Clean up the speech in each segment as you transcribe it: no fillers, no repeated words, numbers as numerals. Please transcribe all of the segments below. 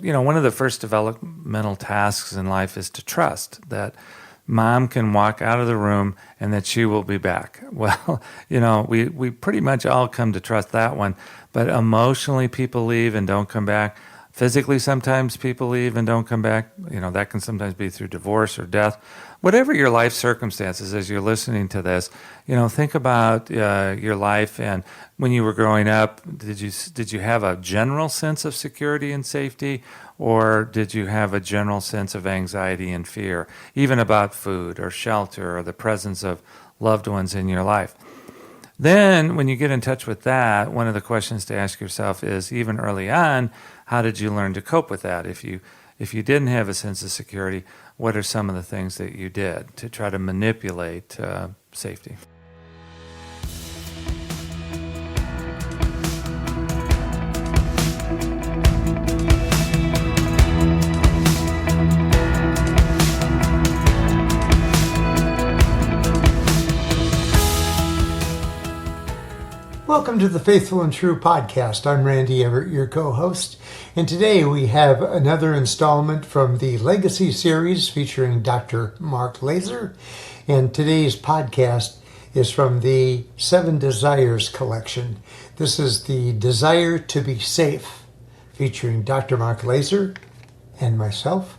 One of the first developmental tasks in life is to trust that mom can walk out of the room and that she will be back. Well, we pretty much all come to trust that one, but emotionally people leave and don't come back. Physically, sometimes people leave and don't come back. That can sometimes be through divorce or death. Whatever your life circumstances, as you're listening to this, think about your life. And when you were growing up, did you have a general sense of security and safety, or did you have a general sense of anxiety and fear, even about food or shelter or the presence of loved ones in your life? Then, when you get in touch with that, one of the questions to ask yourself is, even early on, how did you learn to cope with that? If you didn't have a sense of security, what are some of the things that you did to try to manipulate safety? Welcome to the Faithful and True podcast. I'm Randy Evert, your co-host, and today we have another installment from the Legacy series featuring Dr. Mark Laaser, and today's podcast is from the 7 Desires collection. This is the Desire to be Safe, featuring Dr. Mark Laaser and myself.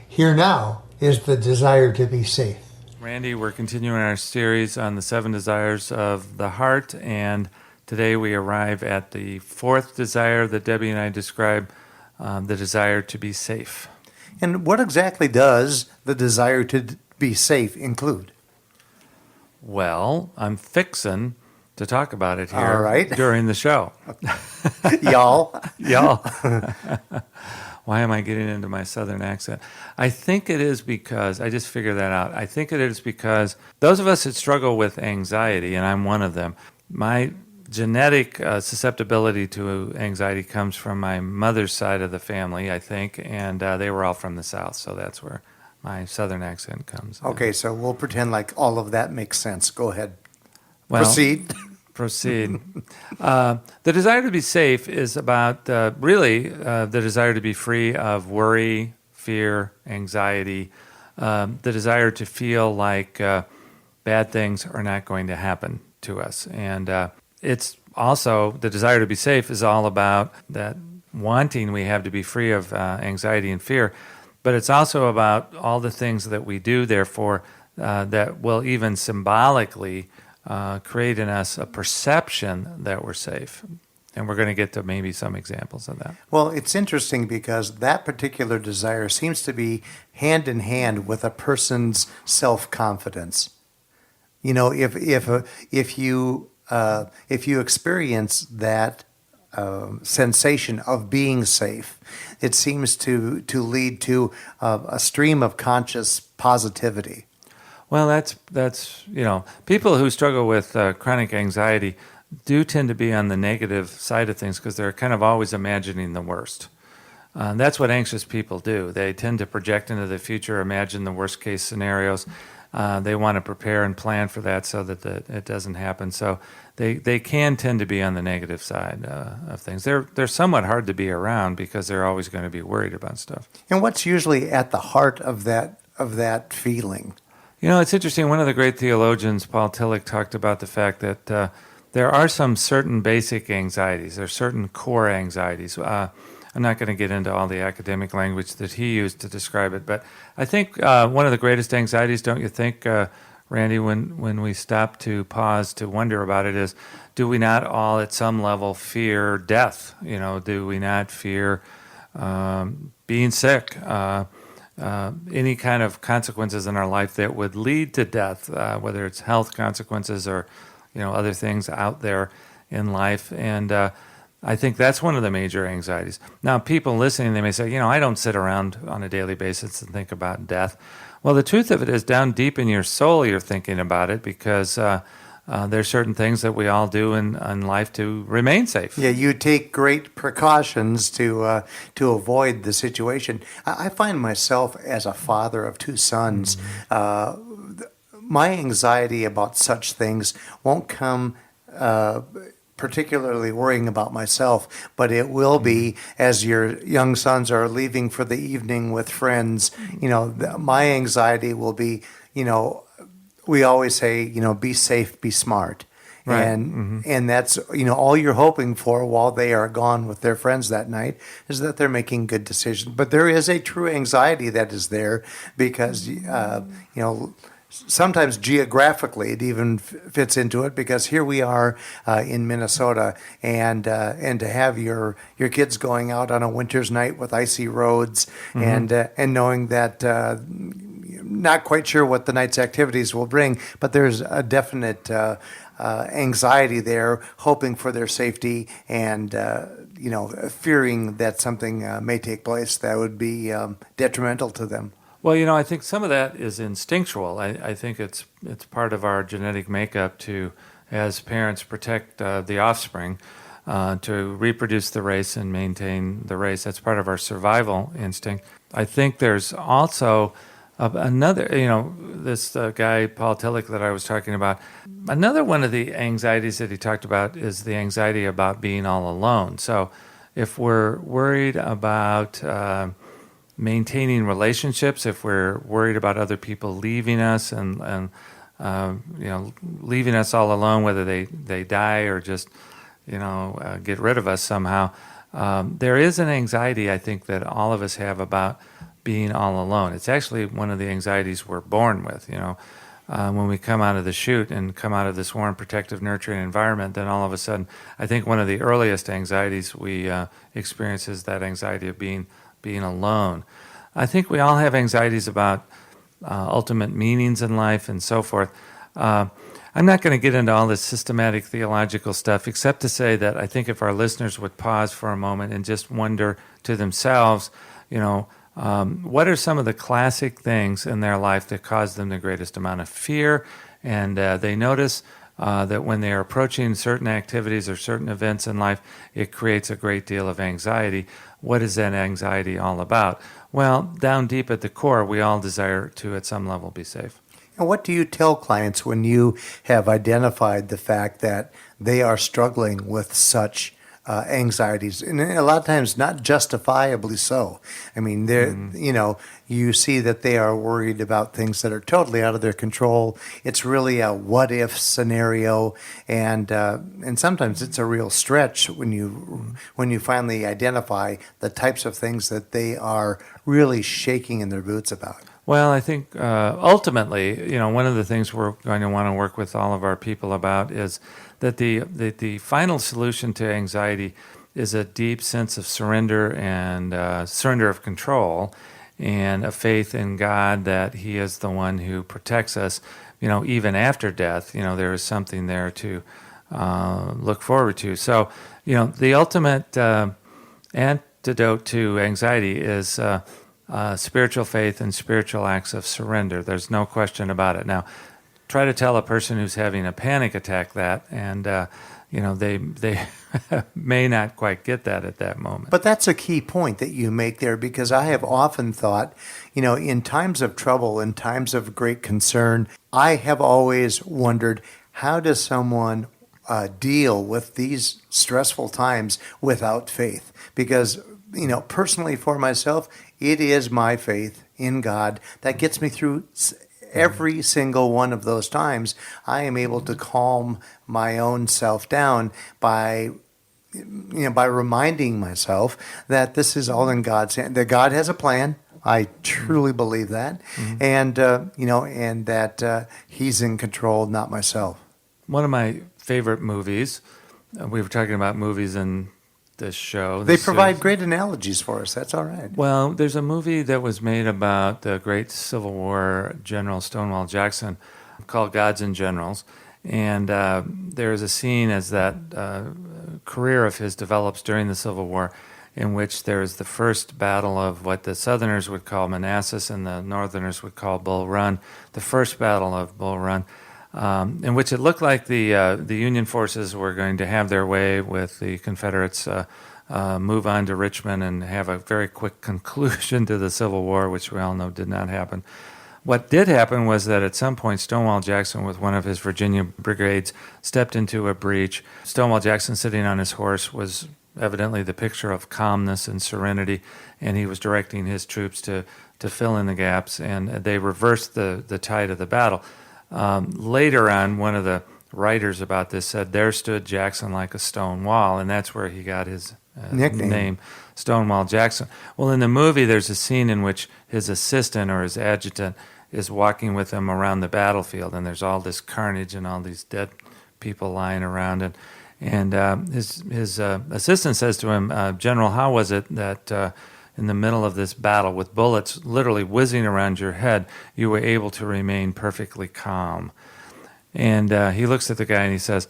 Here now is the Desire to be Safe. Randy, we're continuing our series on the 7 Desires of the Heart, and today we arrive at the 4th desire that Debbie and I describe, the desire to be safe. And what exactly does the desire to be safe include? Well, I'm fixin' to talk about it here All right. during the show. Y'all. Why am I getting into my southern accent? I think it is because, I just figured that out. I think it is because those of us that struggle with anxiety, and I'm one of them, my genetic susceptibility to anxiety comes from my mother's side of the family, I think, and they were all from the South, so that's where my southern accent comes. Okay, so we'll pretend like all of that makes sense. Go ahead. Well, Proceed. The desire to be safe is about the desire to be free of worry, fear, anxiety, the desire to feel like bad things are not going to happen to us. And it's also, the desire to be safe is all about that wanting we have to be free of anxiety and fear, but it's also about all the things that we do, therefore, that will even symbolically create in us a perception that we're safe. And we're going to get to maybe some examples of that. Well, it's interesting because that particular desire seems to be hand in hand with a person's self-confidence. If you experience that sensation of being safe, it seems to lead to a stream of conscious positivity. Well, that's people who struggle with chronic anxiety do tend to be on the negative side of things because they're kind of always imagining the worst. That's what anxious people do. They tend to project into the future, imagine the worst case scenarios. They want to prepare and plan for that so that it doesn't happen. So they can tend to be on the negative side of things. They're somewhat hard to be around because they're always going to be worried about stuff. And what's usually at the heart of that feeling? It's interesting. One of the great theologians, Paul Tillich, talked about the fact that there are some certain basic anxieties. There are certain core anxieties. I'm not going to get into all the academic language that he used to describe it, but I think one of the greatest anxieties, don't you think, Randy, when we stop to pause to wonder about it, is do we not all at some level fear death? Do we not fear being sick? Any kind of consequences in our life that would lead to death, whether it's health consequences or other things out there in life. And I think that's one of the major anxieties. Now, people listening, they may say, I don't sit around on a daily basis and think about death. Well, the truth of it is down deep in your soul you're thinking about it because there's certain things that we all do in life to remain safe. Yeah, you take great precautions to avoid the situation. I find myself as a father of 2 sons, my anxiety about such things won't come particularly worrying about myself, but it will be as your young sons are leaving for the evening with friends. My anxiety will be, we always say, be safe, be smart. Right. And that's all you're hoping for while they are gone with their friends that night is that they're making good decisions. But there is a true anxiety that is there because sometimes geographically it even fits into it, because here we are in Minnesota, and to have your kids going out on a winter's night with icy roads, and knowing that not quite sure what the night's activities will bring, but there's a definite anxiety there, hoping for their safety, and fearing that something may take place that would be detrimental to them. Well, I think some of that is instinctual. I think it's part of our genetic makeup to, as parents, protect the offspring, to reproduce the race and maintain the race. That's part of our survival instinct. I think there's also another, this guy, Paul Tillich, that I was talking about, another one of the anxieties that he talked about is the anxiety about being all alone. So if we're worried about maintaining relationships, if we're worried about other people leaving us and leaving us all alone, whether they die or just get rid of us somehow, there is an anxiety, I think, that all of us have about being all alone. It's actually one of the anxieties we're born with. When we come out of the chute and come out of this warm, protective, nurturing environment, then all of a sudden, I think one of the earliest anxieties we experience is that anxiety of being alone. I think we all have anxieties about ultimate meanings in life and so forth. I'm not going to get into all this systematic theological stuff, except to say that I think if our listeners would pause for a moment and just wonder to themselves, what are some of the classic things in their life that cause them the greatest amount of fear? And they notice that when they are approaching certain activities or certain events in life, it creates a great deal of anxiety. What is that anxiety all about? Well, down deep at the core, we all desire to, at some level, be safe. And what do you tell clients when you have identified the fact that they are struggling with such anxieties, and a lot of times not justifiably so? I mean, you see that they are worried about things that are totally out of their control. It's really a what-if scenario, and sometimes it's a real stretch when you finally identify the types of things that they are really shaking in their boots about. Well, I think ultimately, one of the things we're going to want to work with all of our people about is that the final solution to anxiety is a deep sense of surrender and surrender of control, and a faith in God that He is the one who protects us, even after death. There is something there to look forward to. So, the ultimate antidote to anxiety is spiritual faith and spiritual acts of surrender. There's no question about it. Now, try to tell a person who's having a panic attack that, and they may not quite get that at that moment. But that's a key point that you make there, because I have often thought, in times of trouble, in times of great concern, I have always wondered, how does someone deal with these stressful times without faith? Because, personally for myself, it is my faith in God that gets me through every single one of those times. I am able to calm my own self down by reminding myself that this is all in God's hand, that God has a plan. I truly believe that, and that He's in control, not myself. One of my favorite movies, we were talking about movies in this show. They provide great analogies for us. That's all right. Well, there's a movie that was made about the great Civil War General Stonewall Jackson called Gods and Generals. And there is a scene as that career of his develops during the Civil War, in which there is the first battle of what the Southerners would call Manassas and the Northerners would call Bull Run, the first battle of Bull Run, in which it looked like the Union forces were going to have their way with the Confederates, move on to Richmond and have a very quick conclusion to the Civil War, which we all know did not happen. What did happen was that at some point, Stonewall Jackson, with one of his Virginia brigades, stepped into a breach. Stonewall Jackson, sitting on his horse, was evidently the picture of calmness and serenity, and he was directing his troops to fill in the gaps, and they reversed the tide of the battle. Later on, one of the writers about this said, "There stood Jackson like a stone wall," and that's where he got his name, Stonewall Jackson. Well, in the movie, there's a scene in which his assistant or his adjutant is walking with him around the battlefield, and there's all this carnage and all these dead people lying around, and his assistant says to him, "General, how was it that in the middle of this battle, with bullets literally whizzing around your head, you were able to remain perfectly calm?" And he looks at the guy and he says,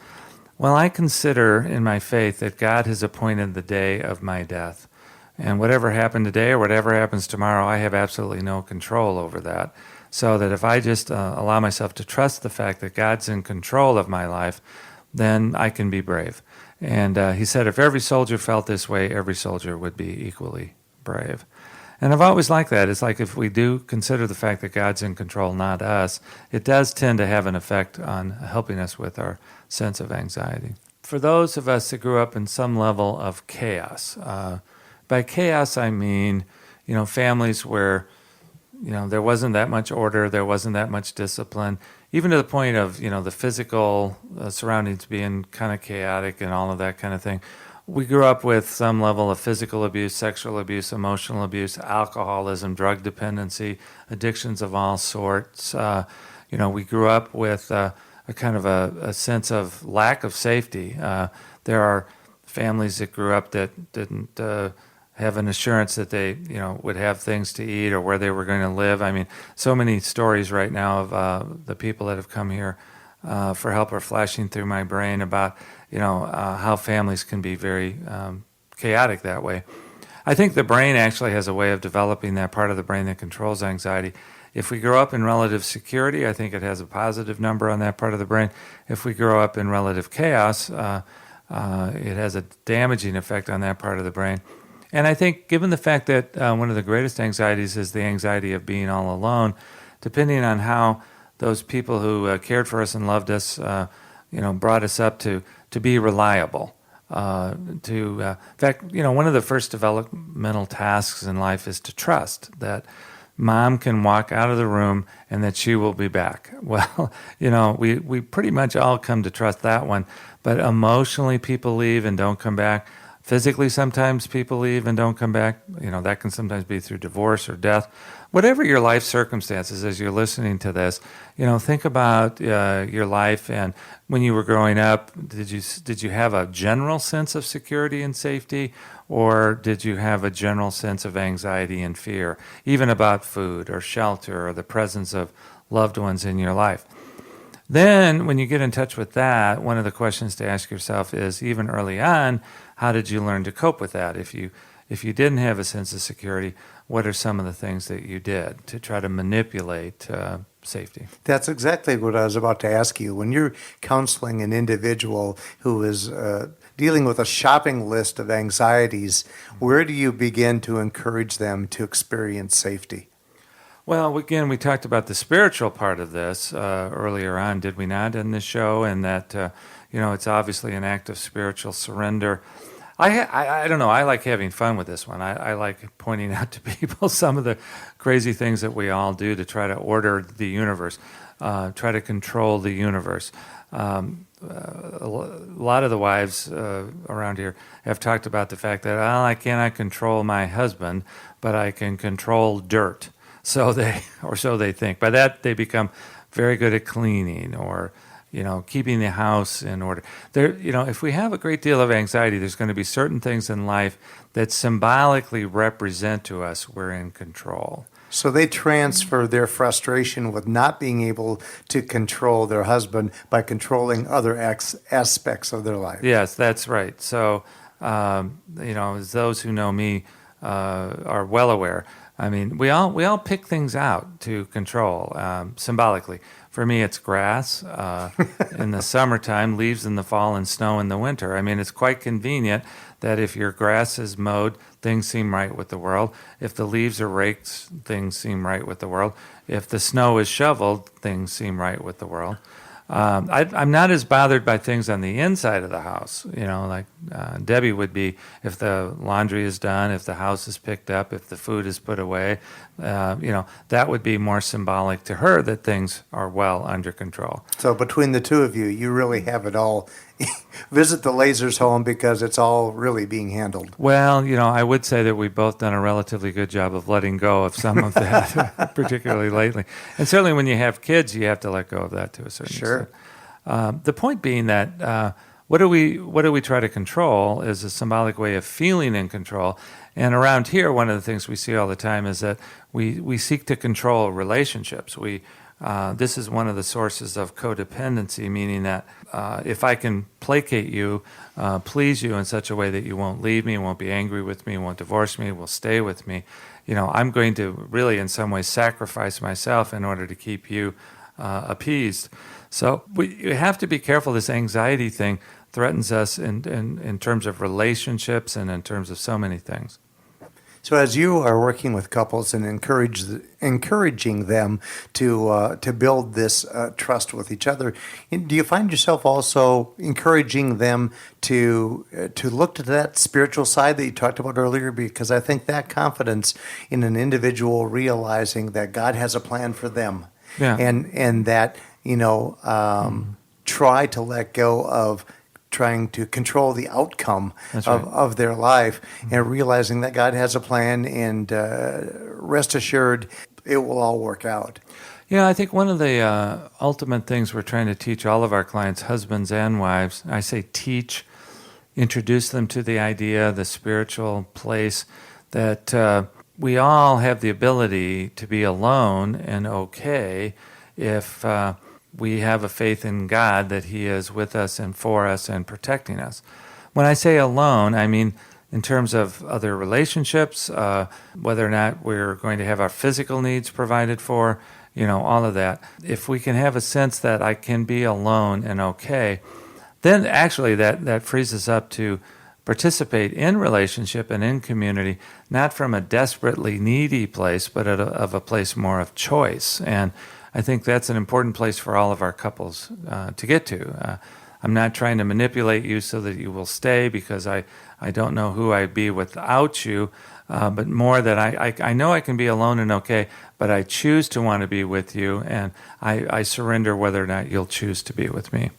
"Well, I consider in my faith that God has appointed the day of my death. And whatever happened today or whatever happens tomorrow, I have absolutely no control over that. So that if I just allow myself to trust the fact that God's in control of my life, then I can be brave." And he said, if every soldier felt this way, every soldier would be equally brave. And I've always liked that. It's like if we do consider the fact that God's in control, not us, it does tend to have an effect on helping us with our sense of anxiety. For those of us that grew up in some level of chaos, by chaos I mean, families where, there wasn't that much order, there wasn't that much discipline, even to the point of, the physical surroundings being kind of chaotic and all of that kind of thing. We grew up with some level of physical abuse, sexual abuse, emotional abuse, alcoholism, drug dependency, addictions of all sorts. We grew up with a kind of a sense of lack of safety. There are families that grew up that didn't have an assurance that they, would have things to eat or where they were going to live. I mean, so many stories right now of the people that have come here for help are flashing through my brain about, how families can be very chaotic that way. I think the brain actually has a way of developing that part of the brain that controls anxiety. If we grow up in relative security, I think it has a positive number on that part of the brain. If we grow up in relative chaos, it has a damaging effect on that part of the brain. And I think given the fact that one of the greatest anxieties is the anxiety of being all alone, depending on how those people who cared for us and loved us, brought us up to be reliable. In fact, one of the first developmental tasks in life is to trust that mom can walk out of the room and that she will be back. Well, we pretty much all come to trust that one, but emotionally people leave and don't come back. Physically, sometimes people leave and don't come back. That can sometimes be through divorce or death. Whatever your life circumstances, as you're listening to this, think about your life. And when you were growing up, did you have a general sense of security and safety, or did you have a general sense of anxiety and fear, even about food or shelter or the presence of loved ones in your life? Then, when you get in touch with that, one of the questions to ask yourself is, even early on, how did you learn to cope with that? If you didn't have a sense of security, what are some of the things that you did to try to manipulate safety? That's exactly what I was about to ask you. When you're counseling an individual who is dealing with a shopping list of anxieties, where do you begin to encourage them to experience safety? Well, again, we talked about the spiritual part of this earlier on, did we not, in this show? And that, it's obviously an act of spiritual surrender. I don't know. I like having fun with this one. I like pointing out to people some of the crazy things that we all do to try to order the universe, try to control the universe. A lot of the wives around here have talked about the fact that I cannot control my husband, but I can control dirt. So they think. By that, they become very good at cleaning or, keeping the house in order. If we have a great deal of anxiety, there's going to be certain things in life that symbolically represent to us we're in control. So they transfer their frustration with not being able to control their husband by controlling other aspects of their life. Yes, that's right. So, as those who know me are well aware, I mean, we all pick things out to control symbolically. For me, it's grass in the summertime, leaves in the fall, and snow in the winter. I mean, it's quite convenient that if your grass is mowed, things seem right with the world. If the leaves are raked, things seem right with the world. If the snow is shoveled, things seem right with the world. I'm not as bothered by things on the inside of the house, like Debbie would be if the laundry is done, if the house is picked up, if the food is put away. That would be more symbolic to her that things are well under control. So between the two of you, you really have it all. Visit the Laasers' home because it's all really being handled. Well, I would say that we've both done a relatively good job of letting go of some of that, particularly lately. And certainly when you have kids, you have to let go of that to a certain extent. The point being that what do we try to control is a symbolic way of feeling in control. And around here, one of the things we see all the time is that we seek to control relationships. This is one of the sources of codependency, meaning that if I can placate you, please you in such a way that you won't leave me, won't be angry with me, won't divorce me, will stay with me, I'm going to really in some ways sacrifice myself in order to keep you appeased. So we have to be careful. This anxiety thing threatens us in terms of relationships and in terms of so many things. So as you are working with couples and encouraging them to build this trust with each other, do you find yourself also encouraging them to look to that spiritual side that you talked about earlier? Because I think that confidence in an individual realizing that God has a plan for them, and that try to let go of trying to control the outcome of their life, and realizing that God has a plan, and rest assured it will all work out. Yeah, I think one of the ultimate things we're trying to teach all of our clients, husbands and wives, I say teach, introduce them to the idea, the spiritual place, that we all have the ability to be alone and okay if we have a faith in God that He is with us and for us and protecting us. When I say alone, I mean in terms of other relationships, whether or not we're going to have our physical needs provided for, all of that. If we can have a sense that I can be alone and okay, then actually that frees us up to participate in relationship and in community, not from a desperately needy place, but of a place more of choice. And I think that's an important place for all of our couples to get to. I'm not trying to manipulate you so that you will stay because I don't know who I'd be without you, but more that I know I can be alone and okay, but I choose to want to be with you, and I surrender whether or not you'll choose to be with me.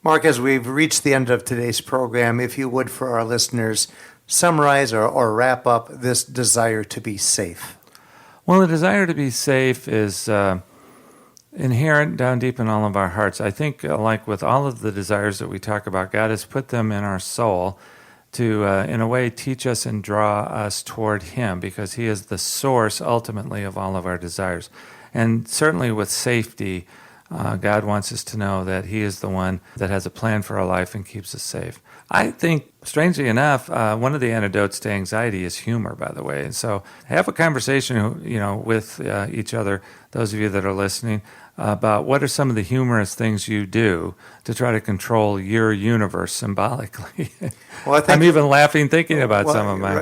Mark, as we've reached the end of today's program, if you would, for our listeners, summarize or wrap up this desire to be safe. Well, the desire to be safe is inherent down deep in all of our hearts. I think, like with all of the desires that we talk about, God has put them in our soul to, in a way, teach us and draw us toward Him, because He is the source, ultimately, of all of our desires. And certainly with safety, God wants us to know that He is the one that has a plan for our life and keeps us safe. I think, strangely enough, one of the antidotes to anxiety is humor, by the way. And so have a conversation, with each other, those of you that are listening, about what are some of the humorous things you do to try to control your universe symbolically. Well, I'm even laughing thinking about some of mine.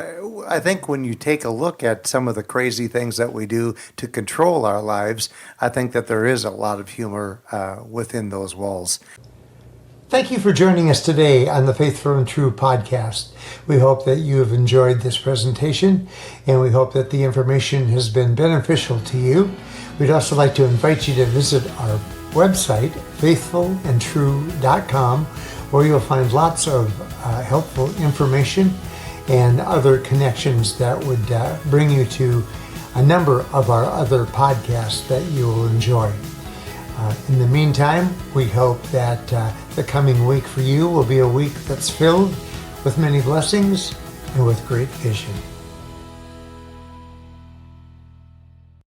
I think when you take a look at some of the crazy things that we do to control our lives, I think that there is a lot of humor within those walls. Thank you for joining us today on the Faithful and True podcast. We hope that you have enjoyed this presentation, and we hope that the information has been beneficial to you. We'd also like to invite you to visit our website, faithfulandtrue.com, where you'll find lots of helpful information and other connections that would bring you to a number of our other podcasts that you will enjoy. In the meantime, we hope that the coming week for you will be a week that's filled with many blessings and with great vision.